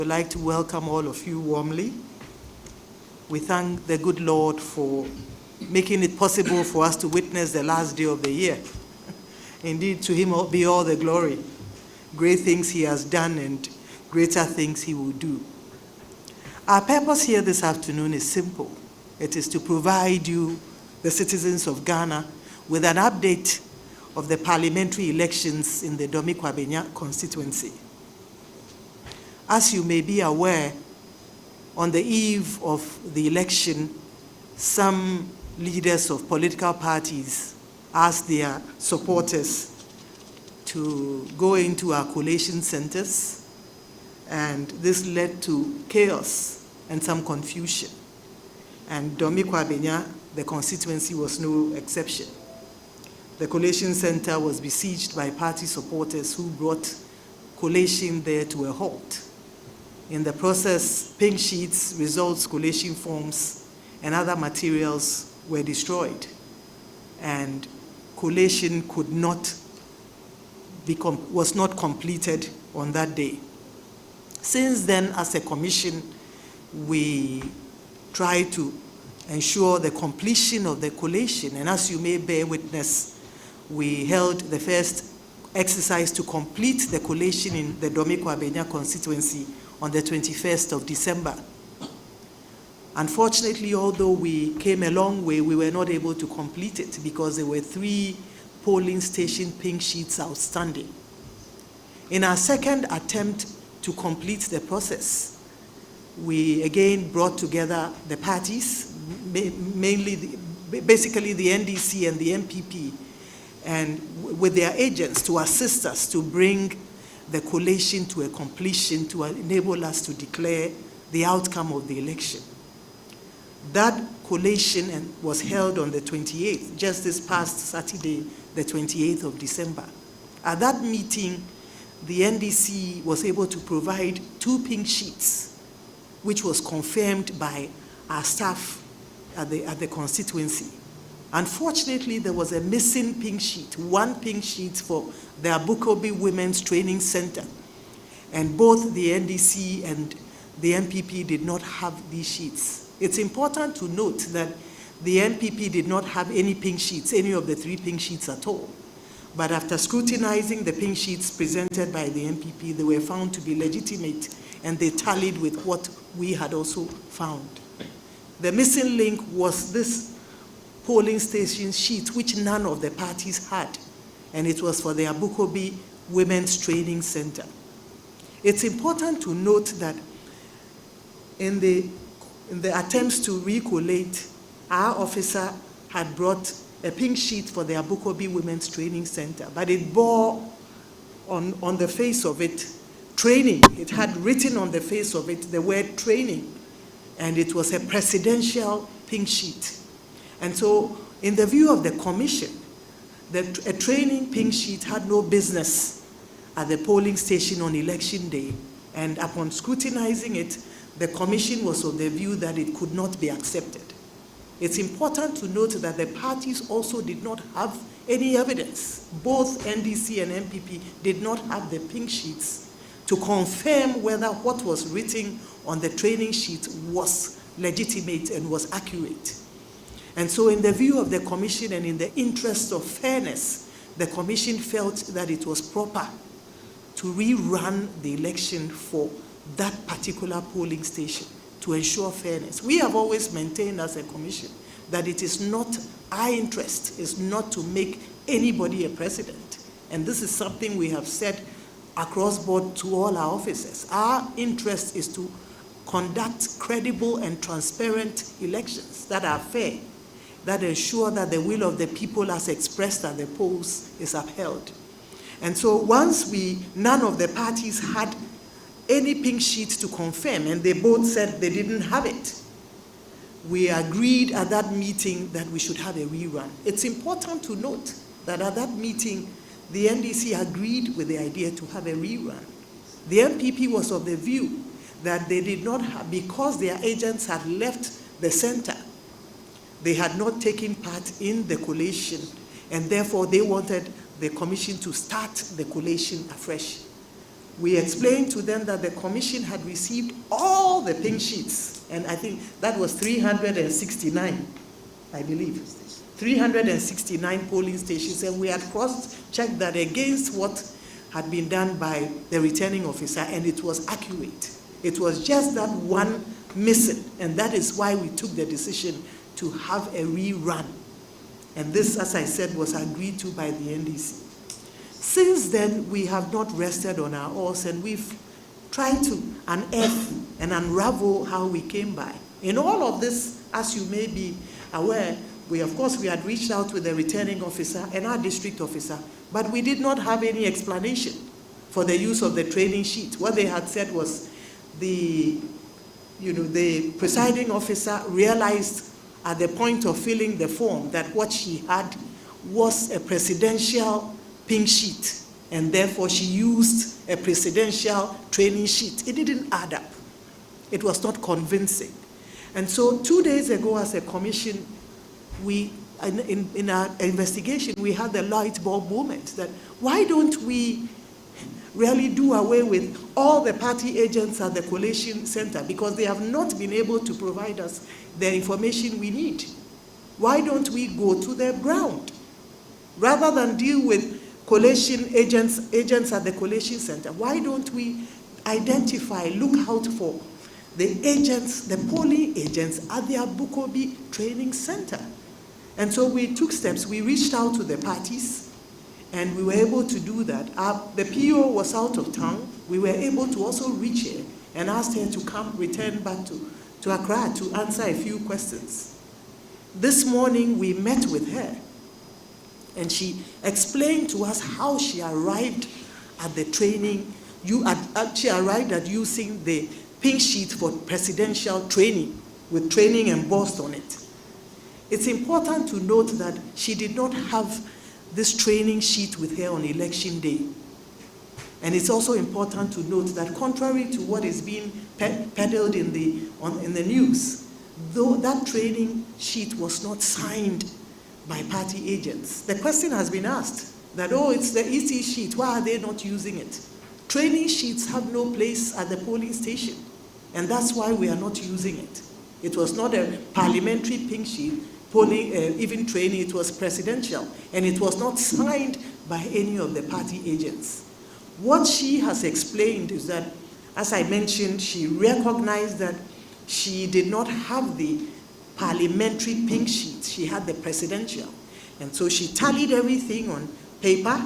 I'd like to welcome all of you warmly. We thank the good Lord for making it possible for us to witness the last day of the year. Indeed, to him be all the glory. Great things he has done and greater things he will do. Our purpose here this afternoon is simple. It is to provide you, the citizens of Ghana, with an update of the parliamentary elections in the Dome-Kwabenya constituency. As you may be aware, on the eve of the election, some leaders of political parties asked their supporters to go into our collation centers, and this led to chaos and some confusion. And Dome-Kwabenya, the constituency, was no exception. The collation center was besieged by party supporters who brought collation there to a halt. In the process, pink sheets, results, collation forms, and other materials were destroyed, and collation was not completed on that day. Since then, as a commission, we try to ensure the completion of the collation, and as you may bear witness, we held the first exercise to complete the collation in the Dome-Kwabenya constituency on the 21st of December. Unfortunately, although we came a long way, we were not able to complete it because there were 3 polling station pink sheets outstanding. In our second attempt to complete the process, we again brought together the parties, basically the NDC and the MPP, and with their agents to assist us to bring the collation to a completion to enable us to declare the outcome of the election. That collation was held on the 28th, just this past Saturday, the 28th of December. At that meeting, the NDC was able to provide 2 pink sheets, which was confirmed by our staff at the constituency. Unfortunately, there was a missing pink sheet, 1 pink sheet for the Akurugu Women's Training Center. And both the NDC and the MPP did not have these sheets. It's important to note that the MPP did not have any pink sheets, any of the 3 pink sheets at all. But after scrutinizing the pink sheets presented by the MPP, they were found to be legitimate, and they tallied with what we had also found. The missing link was this polling station sheet, which none of the parties had, and it was for the Akurugu Women's Training Center. It's important to note that in the attempts to recollate, our officer had brought a pink sheet for the Akurugu Women's Training Center, but it bore on the face of it training. It had written on the face of it the word training, and it was a presidential pink sheet. And so, in the view of the commission, a training pink sheet had no business at the polling station on election day. And upon scrutinizing it, the commission was of the view that it could not be accepted. It's important to note that the parties also did not have any evidence. Both NDC and MPP did not have the pink sheets to confirm whether what was written on the training sheet was legitimate and was accurate. And so in the view of the commission and in the interest of fairness, the commission felt that it was proper to rerun the election for that particular polling station to ensure fairness. We have always maintained as a commission that it is not, our interest is not to make anybody a president. And this is something we have said across board to all our officers. Our interest is to conduct credible and transparent elections that are fair, that ensure that the will of the people as expressed at the polls is upheld. And so once none of the parties had any pink sheet to confirm, and they both said they didn't have it, we agreed at that meeting that we should have a rerun. It's important to note that at that meeting, the NDC agreed with the idea to have a rerun. The MPP was of the view that they did not have, because their agents had left the center, they had not taken part in the collation, and therefore they wanted the commission to start the collation afresh. We explained to them that the commission had received all the pink sheets, and I think that was 369, I believe. 369 polling stations, and we had cross-checked that against what had been done by the returning officer, and it was accurate. It was just that one missing, and that is why we took the decision to have a rerun. And this, as I said, was agreed to by the NDC. Since then, we have not rested on our oars, and we've tried to unearth and unravel how we came by. In all of this, as you may be aware, of course, we had reached out with the returning officer and our district officer, but we did not have any explanation for the use of the training sheet. What they had said was the presiding officer realized at the point of filling the form that what she had was a presidential pink sheet, and therefore she used a presidential training sheet. It didn't add up. It was not convincing. And so 2 days ago as a commission, in our investigation, we had the light bulb moment that why don't we really do away with all the party agents at the collation center, because they have not been able to provide us the information we need. Why don't we go to the ground? Rather than deal with collation agents at the collation center, why don't we identify, look out for the agents, the polling agents at the Abukobi training center? And so we took steps. We reached out to the parties, and we were able to do that. The PO was out of town. We were able to also reach her and asked her to come, return back to Accra to answer a few questions. This morning, we met with her, and she explained to us how she arrived at the training. She arrived at using the pink sheet for presidential training, with training embossed on it. It's important to note that she did not have this training sheet with her on election day. And it's also important to note that contrary to what is being peddled in the news, though that training sheet was not signed by party agents, the question has been asked that, oh, it's the EC sheet, why are they not using it? Training sheets have no place at the polling station, and that's why we are not using it. It was not a parliamentary pink sheet, polling, even training, it was presidential, and it was not signed by any of the party agents. What she has explained is that, as I mentioned, she recognized that she did not have the parliamentary pink sheet, she had the presidential. And so she tallied everything on paper.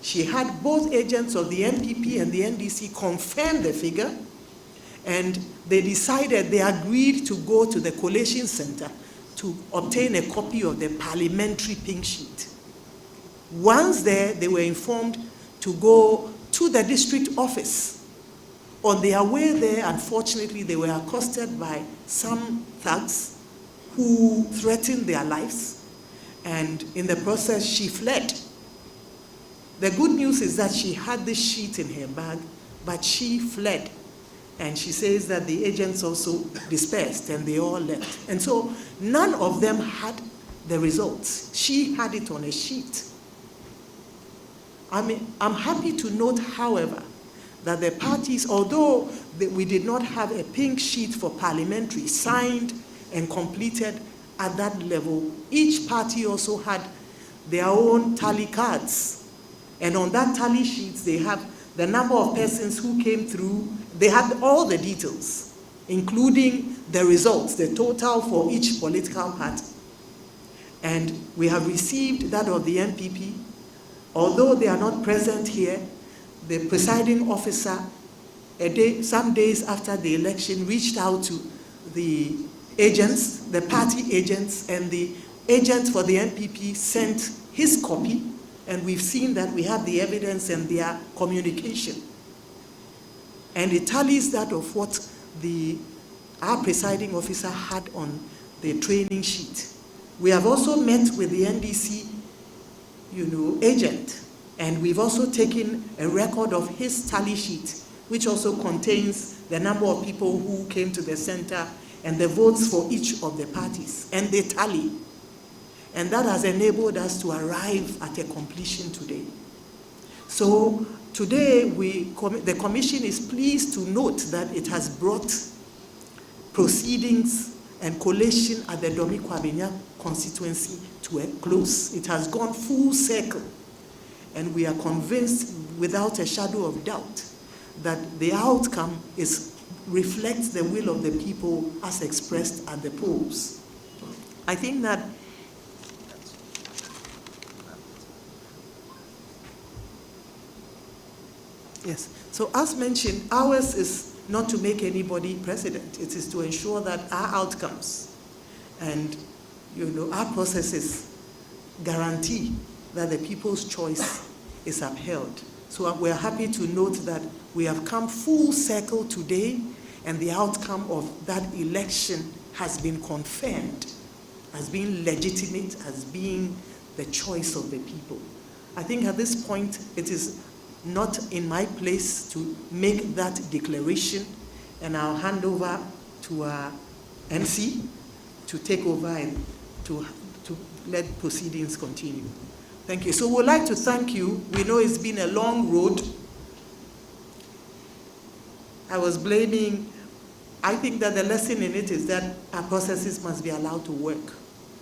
She had both agents of the NPP and the NDC confirm the figure, and they agreed to go to the collation center to obtain a copy of the parliamentary pink sheet. Once there, they were informed to go to the district office. On their way there, unfortunately, they were accosted by some thugs who threatened their lives, and in the process, she fled. The good news is that she had this sheet in her bag, but she fled. And she says that the agents also dispersed and they all left. And so none of them had the results. She had it on a sheet. I'm happy to note, however, that the parties, although we did not have a pink sheet for parliamentary signed and completed at that level, each party also had their own tally cards. And on that tally sheets, they have the number of persons who came through. They had all the details, including the results, the total for each political party. And we have received that of the NPP. Although they are not present here, the presiding officer, some days after the election, reached out to the agents, the party agents, and the agent for the NPP sent his copy, and we've seen that we have the evidence and their communication. And it tallies that of what our presiding officer had on the training sheet. We have also met with the NDC, agent, and we've also taken a record of his tally sheet, which also contains the number of people who came to the center and the votes for each of the parties, and they tally. And that has enabled us to arrive at a completion today. So today, the Commission is pleased to note that it has brought proceedings and collation at the Dome-Kwabenya constituency to a close. It has gone full circle, and we are convinced without a shadow of doubt that the outcome reflects the will of the people as expressed at the polls. I think that yes, so as mentioned, ours is not to make anybody president. It is to ensure that our outcomes and our processes guarantee that the people's choice is upheld. So we're happy to note that we have come full circle today, and the outcome of that election has been confirmed as being legitimate, as being the choice of the people. I think at this point, it is not in my place to make that declaration, and I'll hand over to our NC to take over and to let proceedings continue. Thank you. So we'd like to thank you. We know it's been a long road. I think that the lesson in it is that our processes must be allowed to work.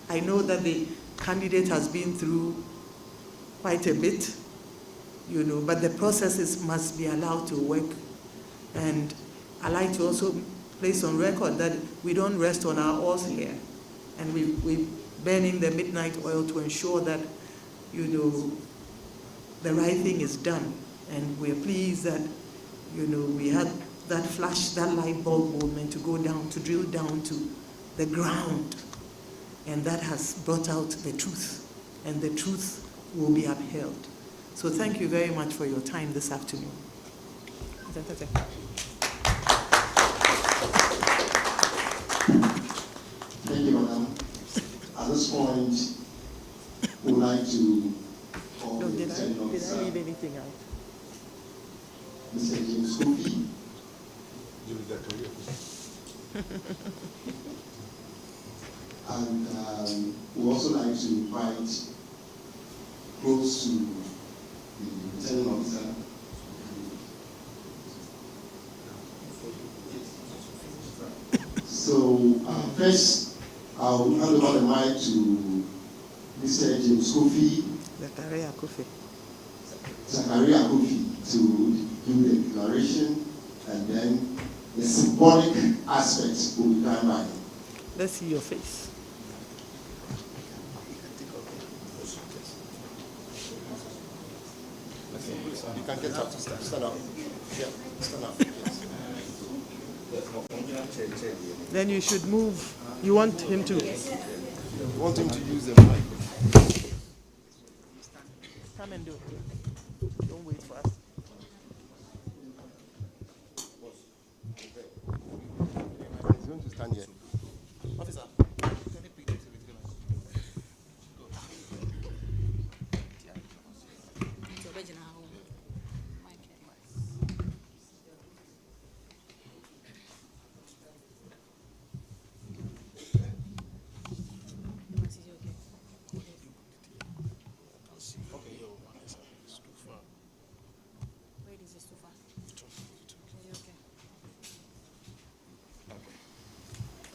I know that the candidate has been through quite a bit, but the processes must be allowed to work. And I like to also place on record that we don't rest on our oars here. And we're burning the midnight oil to ensure that, the right thing is done. And we're pleased that, we had that flash, that light bulb moment to go down, to drill down to the ground. And that has brought out the truth. And the truth will be upheld. So thank you very much for your time this afternoon. Thank you, Madam. At this point, we would like to call the returning officer, did I leave anything out? Mr. James Kofi. And we also like to invite close to the returning officer. So first, I'll hand over the mic to Mr. James Kofi. Zakaria Kofi to do the declaration, and then the symbolic aspect will be done by him. Let's see your face. You can get up. Stand up. Yeah, stand up. Yes. Then you should move. You want him to? You want him to use the mic. Come and do it. Don't wait for us. He's going to stand here. Officer.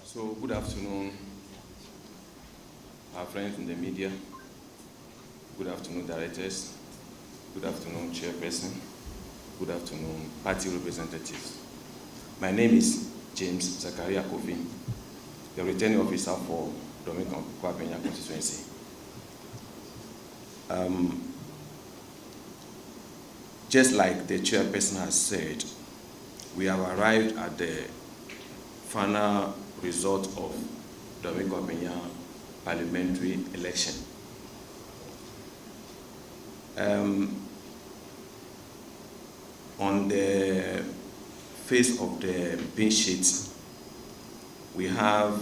So good afternoon, our friends in the media. Good afternoon, directors. Good afternoon, chairperson. Good afternoon, party representatives. My name is James Zakaria Kofi, the returning officer for Dome-Kwabenya constituency. Just like the chairperson has said, we have arrived at the final result of Dome-Kwabenya parliamentary election. On the face of the pin sheet, we have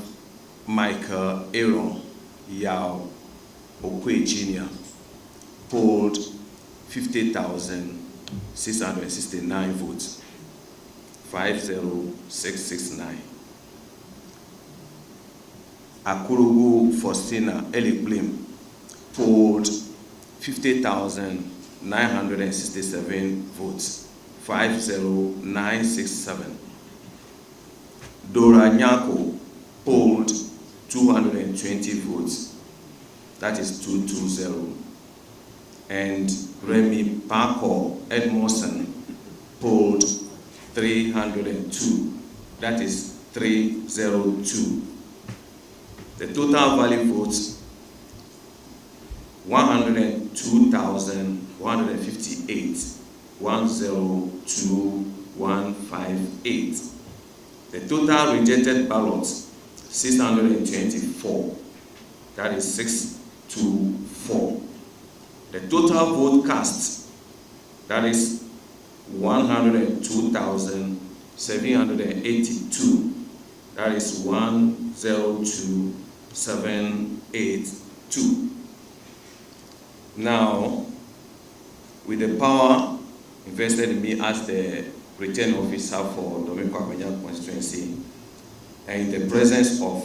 Michael Aaron Yao Okwe Jr. polled 50,669 votes, 50669. Akurugu Faustina Elikplim polled 50,000 967 votes, 50967. Dora Nyako polled 220 votes, that is 220. And Remy Parker Edmondson polled 302, that is 302. The total valid votes 102,158, 102,158. The total rejected ballots 624, that is 624. The total vote cast, that is 102,782, that is 102,782. Now, with the power invested in me as the returning officer for Dome-Kwabenya constituency, and in the presence of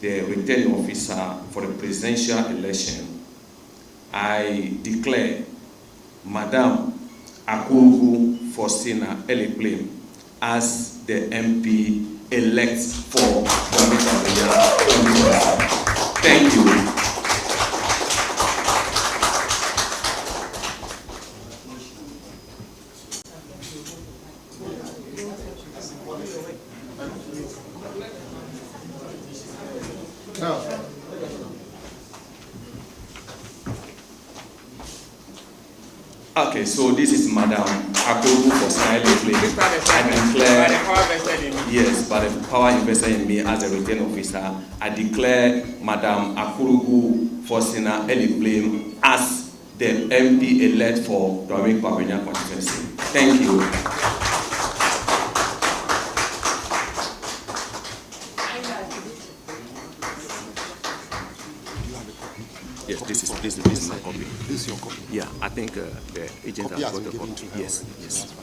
the returning officer for the presidential election, I declare Madam Akurugu Elikplim as the MP elect for Dome-Kwabenya. Thank you. Okay, so this is Madam Akurugu Elikplim. I declare, yes, by the power invested in me as a returning officer, I declare Madam Akurugu Elikplim as the MP elect for Dome-Kwabenya constituency. Thank you. Yes, this is my copy. This is your copy? Yeah, I think the agent has got a copy. Yes, yes.